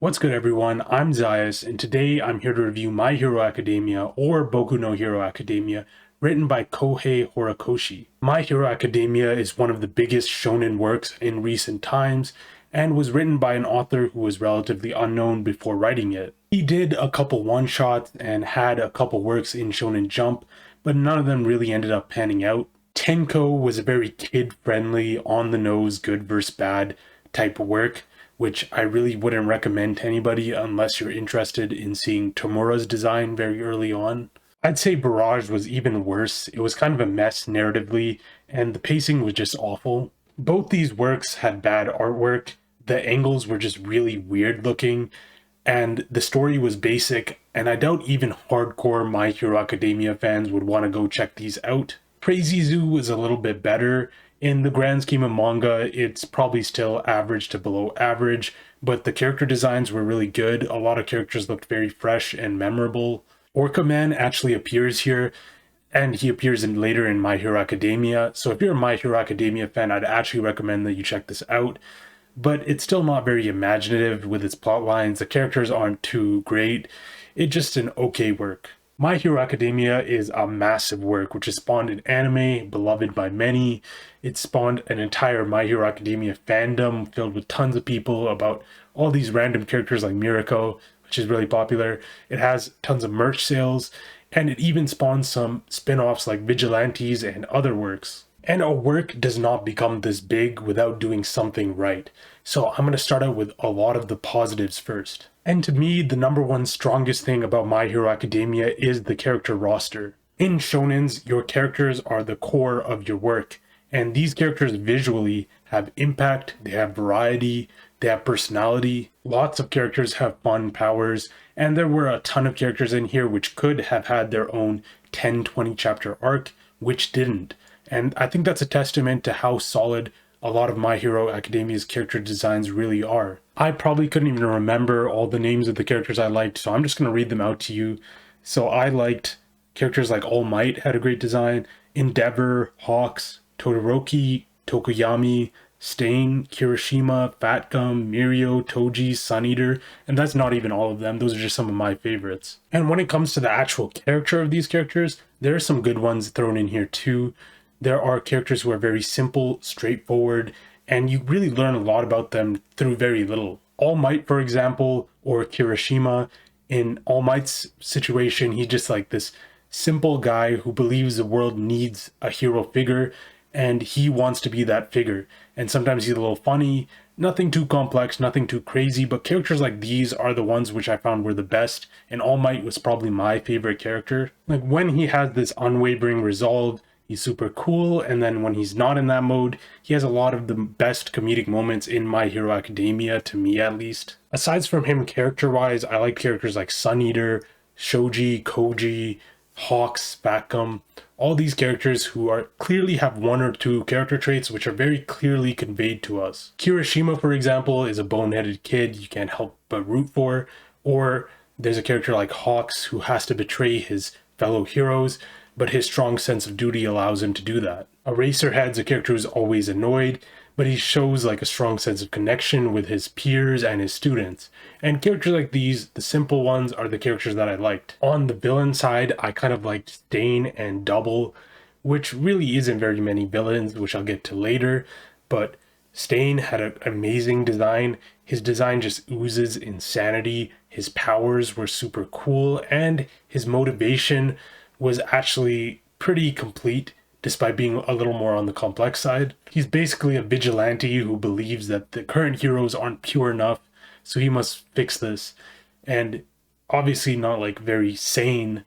What's good everyone, I'm Zayas, and today I'm here to review My Hero Academia, or Boku no Hero Academia, written by Kouhei Horikoshi. My Hero Academia is one of the biggest shonen works in recent times, and was written by an author who was relatively unknown before writing it. He did a couple one-shots and had a couple works in Shonen Jump, but none of them really ended up panning out. Tenko was a very kid-friendly, on-the-nose, good versus bad type of work, which I really wouldn't recommend to anybody unless you're interested in seeing Tomura's design very early on. I'd say Barrage was even worse. It was kind of a mess narratively, and the pacing was just awful. Both these works had bad artwork, the angles were just really weird looking, and the story was basic, and I doubt even hardcore My Hero Academia fans would want to go check these out. Crazy Zoo was a little bit better. In the grand scheme of manga, it's probably still average to below average, but the character designs were really good. A lot of characters looked very fresh and memorable. Orca Man actually appears here, and he appears later in My Hero Academia. So if you're a My Hero Academia fan, I'd actually recommend that you check this out. But it's still not very imaginative with its plot lines. The characters aren't too great. It's just an okay work. My Hero Academia is a massive work which has spawned an anime beloved by many. It spawned an entire My Hero Academia fandom filled with tons of people about all these random characters like Mirako, which is really popular. It has tons of merch sales, and it even spawns some spin-offs like Vigilantes and other works. And a work does not become this big without doing something right. So I'm going to start out with a lot of the positives first. And to me, the number one strongest thing about My Hero Academia is the character roster. In shonens, your characters are the core of your work, and these characters visually have impact, they have variety, they have personality. Lots of characters have fun powers, and there were a ton of characters in here which could have had their own 10-20 chapter arc, which didn't. And I think that's a testament to how solid a lot of My Hero Academia's character designs really are. I probably couldn't even remember all the names of the characters I liked, so I'm just going to read them out to you. So I liked characters like All Might had a great design, Endeavor, Hawks, Todoroki, Tokoyami, Stain, Kirishima, Fat Gum, Mirio, Toji, Sun Eater, and that's not even all of them. Those are just some of my favorites. And when it comes to the actual character of these characters, there are some good ones thrown in here too. There are characters who are very simple, straightforward, and you really learn a lot about them through very little. All Might, for example, or Kirishima, in All Might's situation, he's just like this simple guy who believes the world needs a hero figure, and he wants to be that figure. And sometimes he's a little funny, nothing too complex, nothing too crazy, but characters like these are the ones which I found were the best, and All Might was probably my favorite character. Like when he has this unwavering resolve, he's super cool, and then when he's not in that mode, he has a lot of the best comedic moments in My Hero Academia, to me at least. Aside from him character-wise, I like characters like Sun Eater, Shoji, Koji, Hawks, Batgum, all these characters who are clearly have one or two character traits which are very clearly conveyed to us. Kirishima, for example, is a boneheaded kid you can't help but root for, or there's a character like Hawks who has to betray his fellow heroes, but his strong sense of duty allows him to do that. Eraserhead's a character who's always annoyed, but he shows like a strong sense of connection with his peers and his students. And characters like these, the simple ones, are the characters that I liked. On the villain side, I kind of liked Stain and Double, which really isn't very many villains, which I'll get to later, but Stain had an amazing design. His design just oozes insanity, his powers were super cool, and his motivation was actually pretty complete, despite being a little more on the complex side. He's basically a vigilante who believes that the current heroes aren't pure enough, so he must fix this. And obviously not like very sane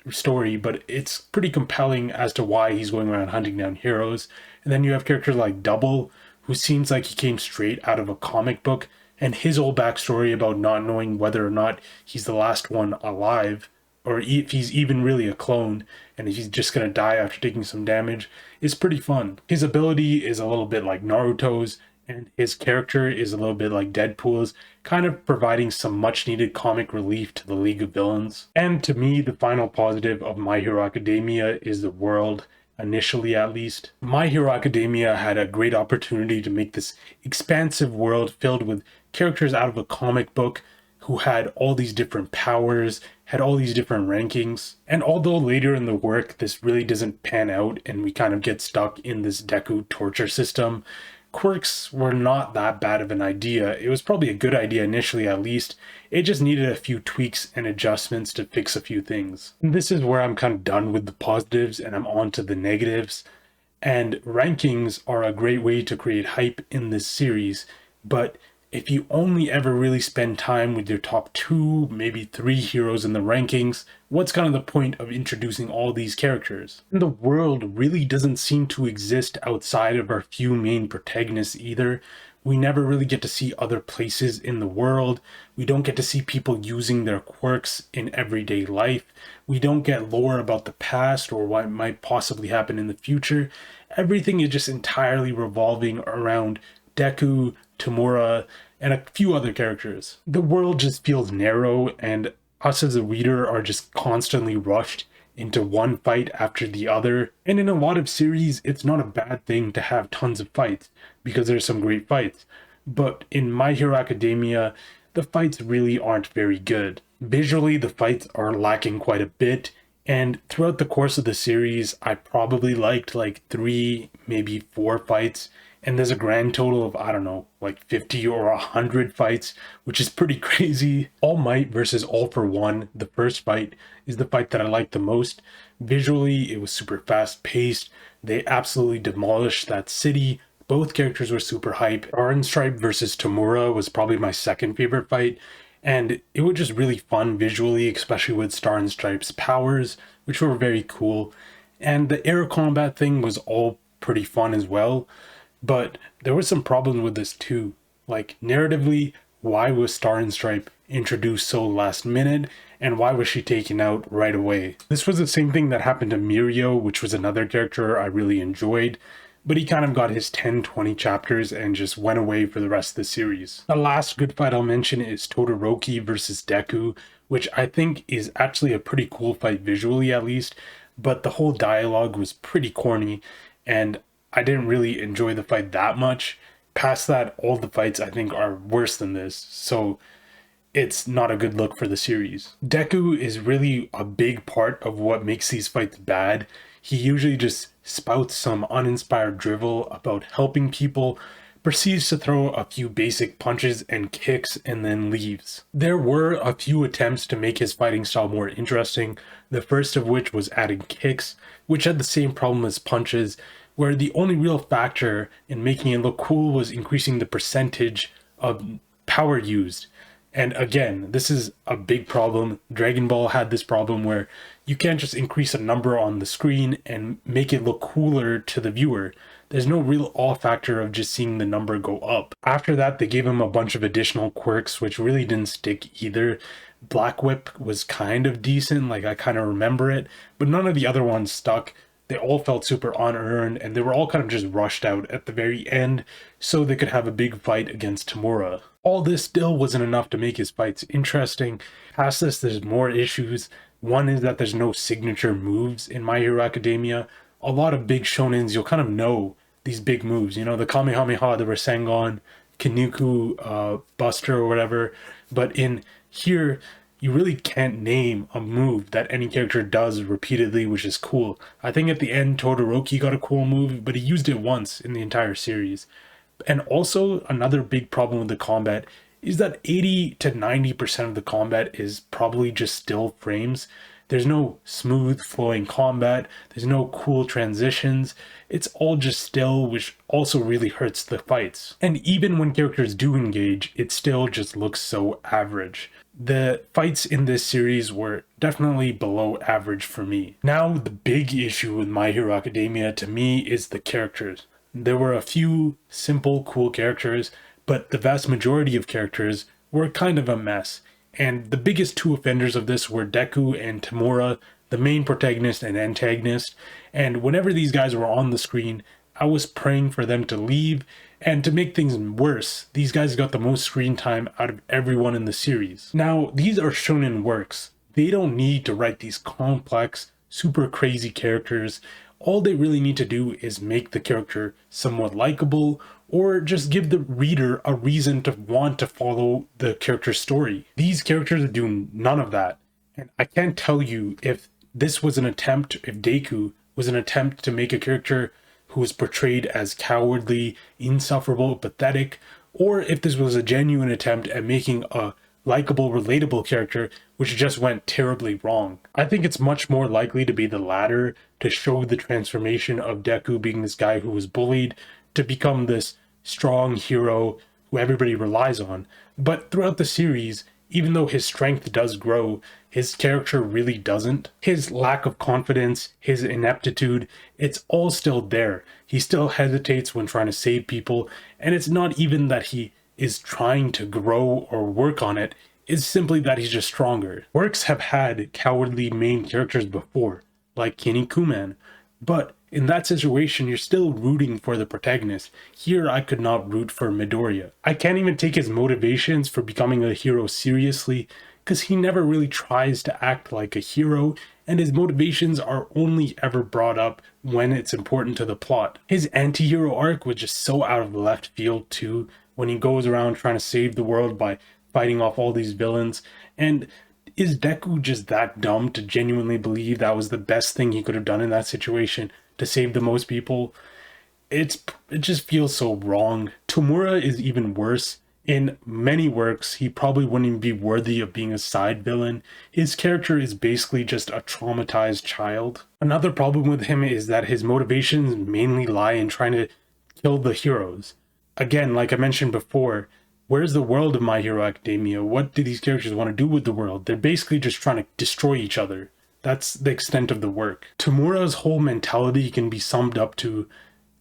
story, but it's pretty compelling as to why he's going around hunting down heroes. And then you have characters like Double, who seems like he came straight out of a comic book, and his whole backstory about not knowing whether or not he's the last one alive, or if he's even really a clone, and if he's just gonna die after taking some damage, is pretty fun. His ability is a little bit like Naruto's, and his character is a little bit like Deadpool's, kind of providing some much needed comic relief to the League of Villains. And to me, the final positive of My Hero Academia is the world. initially at least. My Hero Academia had a great opportunity to make this expansive world filled with characters out of a comic book who had all these different powers, had all these different rankings. And although later in the work this really doesn't pan out and we kind of get stuck in this Deku torture system, quirks were not that bad of an idea. It was probably a good idea initially at least. It just needed a few tweaks and adjustments to fix a few things. And this is where I'm kind of done with the positives and I'm on to the negatives. And rankings are a great way to create hype in this series, but if you only ever really spend time with your top 2, maybe 3 heroes in the rankings, what's kind of the point of introducing all these characters? And the world really doesn't seem to exist outside of our few main protagonists either. We never really get to see other places in the world. We don't get to see people using their quirks in everyday life. We don't get lore about the past or what might possibly happen in the future. Everything is just entirely revolving around Deku, Tamura, and a few other characters. The world just feels narrow, and us as a reader are just constantly rushed into one fight after the other. And in a lot of series, it's not a bad thing to have tons of fights, because there's some great fights. But in My Hero Academia, the fights really aren't very good. Visually, the fights are lacking quite a bit, and throughout the course of the series, I probably liked like 3, maybe 4 fights. And there's a grand total of, I don't know, like 50 or 100 fights, which is pretty crazy. All Might versus All for One, the first fight, is the fight that I liked the most. Visually, it was super fast paced. They absolutely demolished that city. Both characters were super hype. Star and Stripe versus Tamura was probably my second favorite fight. And it was just really fun visually, especially with Star and Stripe's powers, which were very cool. And the air combat thing was all pretty fun as well. But there were some problems with this too. Like, narratively, why was Star and Stripe introduced so last minute, and why was she taken out right away? This was the same thing that happened to Mirio, which was another character I really enjoyed, but he kind of got his 10-20 chapters and just went away for the rest of the series. The last good fight I'll mention is Todoroki versus Deku, which I think is actually a pretty cool fight visually at least, but the whole dialogue was pretty corny, and I didn't really enjoy the fight that much. Past that, all the fights I think are worse than this, so it's not a good look for the series. Deku is really a big part of what makes these fights bad. He usually just spouts some uninspired drivel about helping people, proceeds to throw a few basic punches and kicks, and then leaves. There were a few attempts to make his fighting style more interesting, the first of which was adding kicks, which had the same problem as punches, where the only real factor in making it look cool was increasing the percentage of power used. And again, this is a big problem. Dragon Ball had this problem where you can't just increase a number on the screen and make it look cooler to the viewer. There's no real awe factor of just seeing the number go up. After that, they gave him a bunch of additional quirks, which really didn't stick either. Black Whip was kind of decent, like I kind of remember it, but none of the other ones stuck. They all felt super unearned, and they were all kind of just rushed out at the very end so they could have a big fight against Tamura. All this still wasn't enough to make his fights interesting. Past this, there's more issues. One is that there's no signature moves in My Hero Academia. A lot of big shonens, you'll kind of know these big moves, you know, the Kamehameha, the Rasengan, Kinuku, Buster or whatever. But in here, you really can't name a move that any character does repeatedly, which is cool. I think at the end, Todoroki got a cool move, but he used it once in the entire series. And also, another big problem with the combat is that 80 to 90% of the combat is probably just still frames. There's no smooth flowing combat. There's no cool transitions. It's all just still, which also really hurts the fights. And even when characters do engage, it still just looks so average. The fights in this series were definitely below average for me. Now, the big issue with My Hero Academia to me is the characters. There were a few simple, cool characters, but the vast majority of characters were kind of a mess. And the biggest two offenders of this were Deku and Tamura, the main protagonist and antagonist. And whenever these guys were on the screen, I was praying for them to leave. And to make things worse, these guys got the most screen time out of everyone in the series. Now, these are shonen works. They don't need to write these complex, super crazy characters. all they really need to do is make the character somewhat likable, or just give the reader a reason to want to follow the character's story. These characters do none of that. And I can't tell you if this was an attempt, if Deku was an attempt to make a character who was portrayed as cowardly, insufferable, pathetic, or if this was a genuine attempt at making a likable, relatable character, which just went terribly wrong. I think it's much more likely to be the latter, to show the transformation of Deku being this guy who was bullied to become this strong hero who everybody relies on. But throughout the series, even though his strength does grow, his character really doesn't. His lack of confidence, his ineptitude, it's all still there. He still hesitates when trying to save people, and it's not even that he is trying to grow or work on it, it's simply that he's just stronger. Works have had cowardly main characters before, like Kinnikuman, but in that situation, you're still rooting for the protagonist. Here, I could not root for Midoriya. I can't even take his motivations for becoming a hero seriously, because he never really tries to act like a hero, and his motivations are only ever brought up when it's important to the plot. His anti-hero arc was just so out of left field too, when he goes around trying to save the world by fighting off all these villains. And is Deku just that dumb to genuinely believe that was the best thing he could have done in that situation, to save the most people? It just feels so wrong. Tomura is even worse. In many works, he probably wouldn't even be worthy of being a side villain. His character is basically just a traumatized child. Another problem with him is that his motivations mainly lie in trying to kill the heroes. Again, like I mentioned before, where's the world of My Hero Academia? What do these characters want to do with the world? They're basically just trying to destroy each other. That's the extent of the work. Tomura's whole mentality can be summed up to: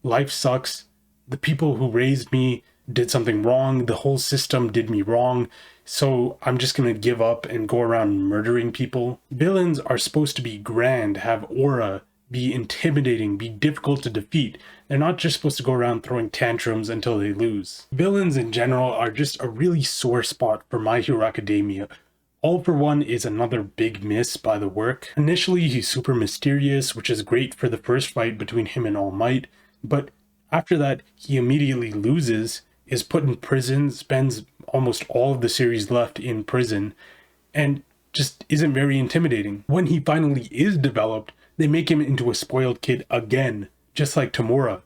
life sucks, the people who raised me did something wrong, the whole system did me wrong, so I'm just gonna give up and go around murdering people. Villains are supposed to be grand, have aura, be intimidating, be difficult to defeat. They're not just supposed to go around throwing tantrums until they lose. Villains in general are just a really sore spot for My Hero Academia. All for One is another big miss by the work. Initially, he's super mysterious, which is great for the first fight between him and All Might, but after that, he immediately loses, is put in prison, spends almost all of the series left in prison, and just isn't very intimidating. When he finally is developed, they make him into a spoiled kid again, just like Tomura,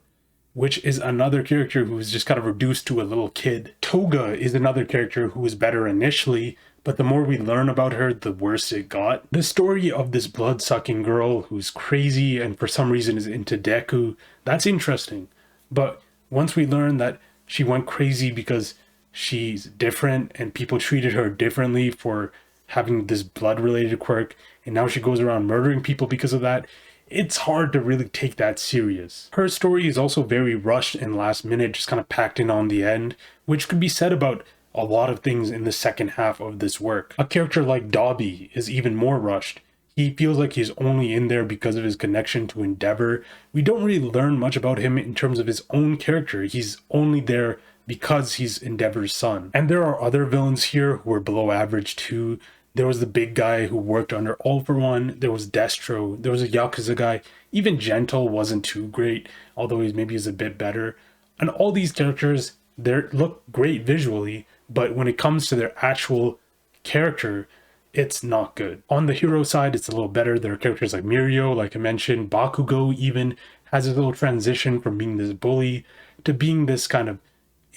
which is another character who is just kind of reduced to a little kid. Toga is another character who was better initially, but the more we learn about her, the worse it got. The story of this blood-sucking girl who's crazy and for some reason is into Deku, that's interesting. But once we learn that she went crazy because she's different and people treated her differently for having this blood-related quirk, and now she goes around murdering people because of that, it's hard to really take that serious. Her story is also very rushed and last minute, just kind of packed in on the end, which could be said about a lot of things in the second half of this work. A character like Dobby is even more rushed. He feels like he's only in there because of his connection to Endeavor. We don't really learn much about him in terms of his own character. He's only there because he's Endeavor's son. And there are other villains here who are below average too. There was the big guy who worked under All for One. There was Destro. There was a Yakuza guy. Even Gentle wasn't too great, although maybe he's a bit better. And all these characters, they look great visually, but when it comes to their actual character, it's not good. On the hero side, it's a little better. There are characters like Mirio, like I mentioned. Bakugo even has a little transition from being this bully to being this kind of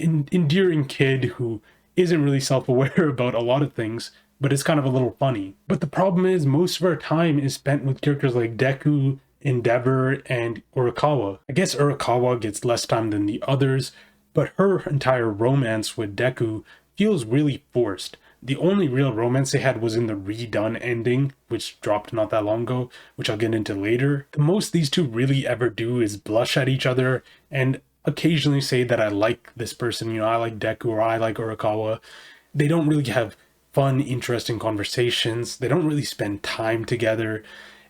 endearing kid who isn't really self-aware about a lot of things, but it's kind of a little funny. But the problem is most of our time is spent with characters like Deku, Endeavor, and Urikawa. I guess Urikawa gets less time than the others, but her entire romance with Deku feels really forced. The only real romance they had was in the redone ending, which dropped not that long ago, which I'll get into later. The most these two really ever do is blush at each other and occasionally say that I like this person, I like Deku or I like Urikawa. They don't really have fun, interesting conversations. They don't really spend time together.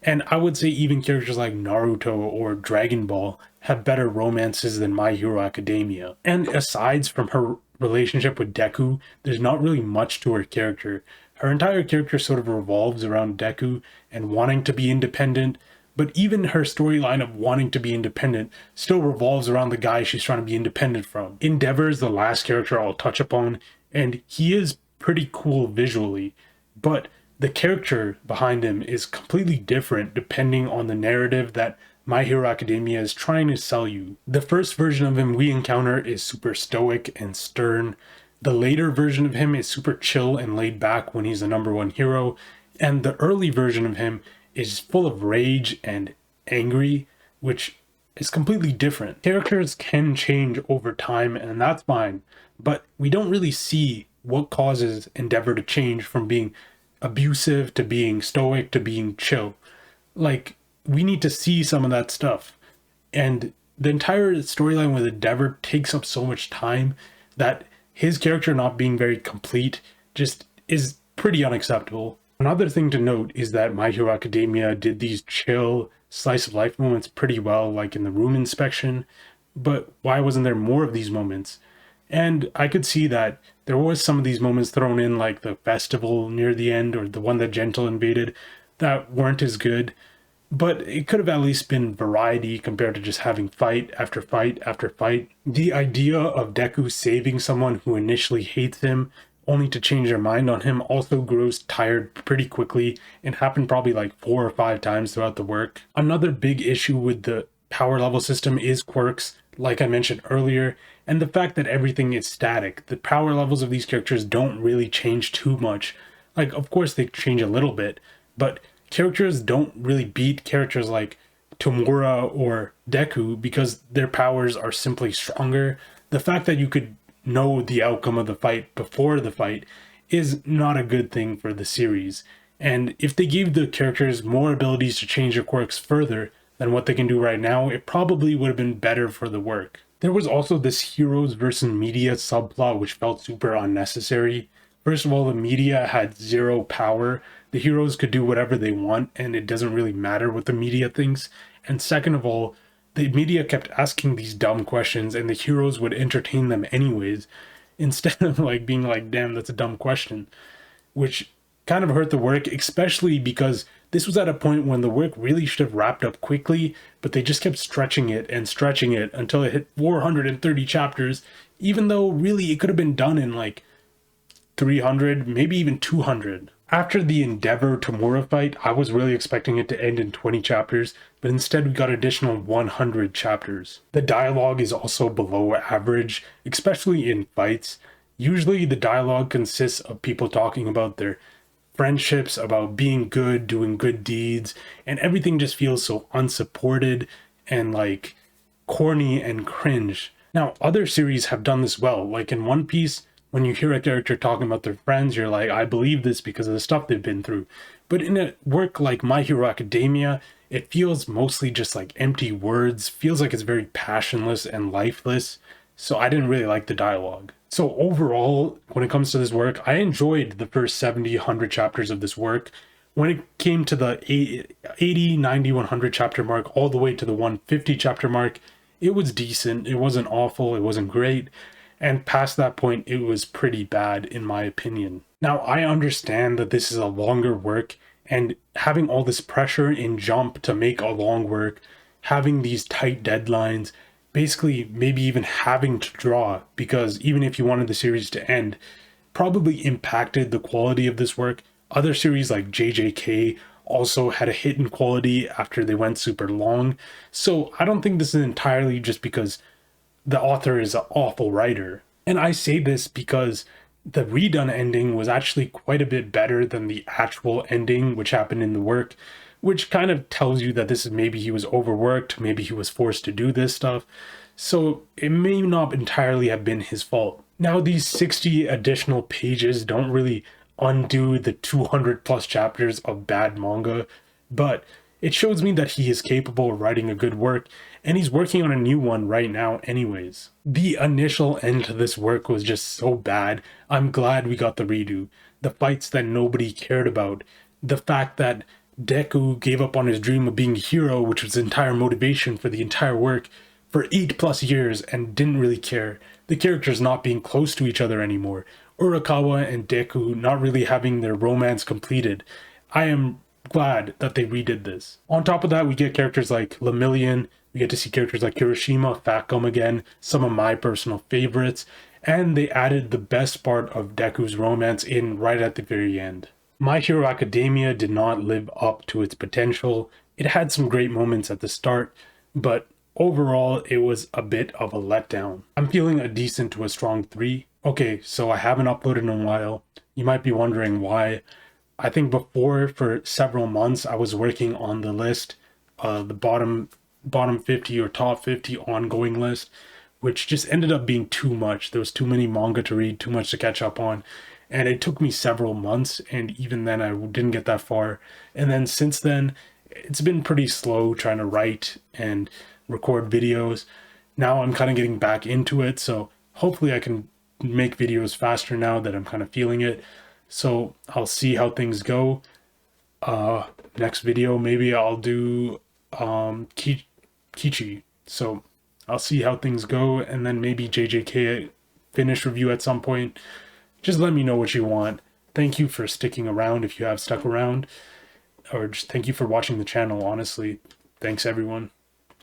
And I would say even characters like Naruto or Dragon Ball have better romances than My Hero Academia. And aside from her relationship with Deku, there's not really much to her character. Her entire character sort of revolves around Deku and wanting to be independent, but even her storyline of wanting to be independent still revolves around the guy she's trying to be independent from. Endeavor is the last character I'll touch upon, and he is pretty cool visually, but the character behind him is completely different depending on the narrative that My Hero Academia is trying to sell you. The first version of him we encounter is super stoic and stern. The later version of him is super chill and laid back when he's the #1 hero, and the early version of him is full of rage and angry, which is completely different. Characters can change over time, and that's fine, but we don't really see what causes Endeavor to change from being abusive to being stoic to being chill. Like, we need to see some of that stuff. And the entire storyline with Endeavor takes up so much time that his character not being very complete just is pretty unacceptable. Another thing to note is that My Hero Academia did these chill slice of life moments pretty well, like in the room inspection, but why wasn't there more of these moments? And I could see that there was some of these moments thrown in, like the festival near the end or the one that Gentle invaded, that weren't as good, but it could have at least been variety compared to just having fight after fight after fight. The idea of Deku saving someone who initially hates him only to change their mind on him also grows tired pretty quickly and happened probably like 4 or 5 times throughout the work. Another big issue with the power level system is quirks, like I mentioned earlier, and the fact that everything is static. The power levels of these characters don't really change too much. Like, of course they change a little bit, but characters don't really beat characters like Tomura or Deku because their powers are simply stronger. The fact that you could know the outcome of the fight before the fight is not a good thing for the series. And if they gave the characters more abilities to change their quirks further than what they can do right now, it probably would have been better for the work. There was also this heroes versus media subplot which felt super unnecessary. First of all, the media had zero power. The heroes could do whatever they want and it doesn't really matter what the media thinks. And second of all, the media kept asking these dumb questions and the heroes would entertain them anyways, instead of like being like, damn, that's a dumb question, which kind of hurt the work, especially because this was at a point when the work really should have wrapped up quickly, but they just kept stretching it until it hit 430 chapters, even though really it could have been done in like 300, maybe even 200. After the Endeavor Tomura fight, I was really expecting it to end in 20 chapters, but instead we got additional 100 chapters. The dialogue is also below average, especially in fights. Usually the dialogue consists of people talking about their friendships, about being good, doing good deeds, and everything just feels so unsupported and like corny and cringe. Now, other series have done this well, like in One Piece. When you hear a character talking about their friends, you're like, I believe this because of the stuff they've been through. But in a work like My Hero Academia, it feels mostly just like empty words, feels like it's very passionless and lifeless. So I didn't really like the dialogue. So overall, when it comes to this work, I enjoyed the first 70, 100 chapters of this work. When it came to the 80, 90, 100 chapter mark, all the way to the 150 chapter mark, it was decent. It wasn't awful. It wasn't great. And past that point, it was pretty bad, in my opinion. Now, I understand that this is a longer work, and having all this pressure in Jump to make a long work, having these tight deadlines, basically maybe even having to draw, because even if you wanted the series to end, probably impacted the quality of this work. Other series like JJK also had a hit in quality after they went super long. So I don't think this is entirely just because the author is an awful writer. And I say this because the redone ending was actually quite a bit better than the actual ending which happened in the work, which kind of tells you that this is maybe he was overworked, maybe he was forced to do this stuff. So it may not entirely have been his fault. Now, these 60 additional pages don't really undo the 200 plus chapters of bad manga, but it shows me that he is capable of writing a good work, and he's working on a new one right now anyways. The initial end to this work was just so bad. I'm glad we got the redo. The fights that nobody cared about. The fact that Deku gave up on his dream of being a hero, which was his entire motivation for the entire work, for 8+ years and didn't really care. The characters not being close to each other anymore. Urakawa and Deku not really having their romance completed. I am glad that they redid this. On top of that, we get characters like Lemillion, we get to see characters like Kirishima, Fat Gum again, some of my personal favorites, and they added the best part of Deku's romance in right at the very end. My Hero Academia did not live up to its potential. It had some great moments at the start, but overall it was a bit of a letdown. I'm feeling a decent to a strong 3. Okay, so I haven't uploaded in a while. You might be wondering why. I think before, for several months, I was working on the list, the bottom 50 or top 50 ongoing list, which just ended up being too much. There was too many manga to read, too much to catch up on. And it took me several months, and even then I didn't get that far. And then since then, it's been pretty slow trying to write and record videos. Now I'm kind of getting back into it, so hopefully I can make videos faster now that I'm kind of feeling it. So I'll see how things go. Next video, maybe I'll do Kichi. So I'll see how things go, and then maybe JJK finish review at some point. Just let me know what you want. Thank you for sticking around if you have stuck around, or just thank you for watching the channel, honestly. Thanks everyone.